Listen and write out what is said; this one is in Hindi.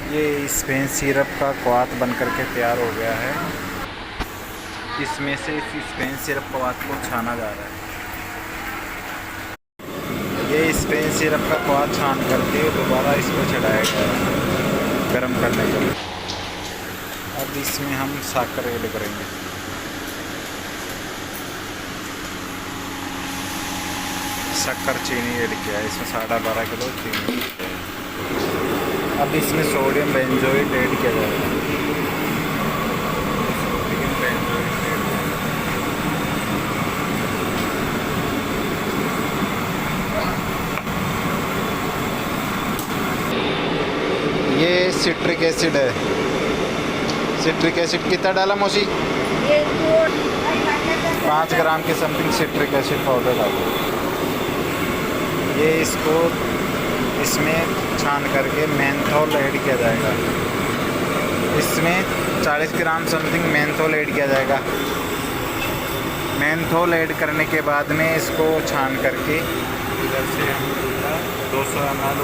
ये स्पेन सिरप का क्वाथ बन करके तैयार हो गया है। इसमें से इस स्पेन सिरप क्वाथ को छाना जा रहा है। ये स्पेन सिरप का क्वाथ छान करके दोबारा इसको चढ़ाया गया है गर्म करने के लिए। अब इसमें हम शक्कर ऐड करेंगे। शक्कर चीनी ऐड किया है इसमें 12.5 किलो चीनी। अब इसमें सोडियम बेंजोएट ऐड किया जाएगा। ये सिट्रिक एसिड है। सिट्रिक एसिड कितना डाला मौसी? 5 ग्राम के समथिंग सिट्रिक एसिड पाउडर डालो। ये इसको इसमें छान करके मेंथोल ऐड किया जाएगा। इसमें 40 ग्राम समथिंग मेंथोल ऐड किया जाएगा। मेंथोल ऐड करने के बाद में इसको छान करके इधर से हम 200 ml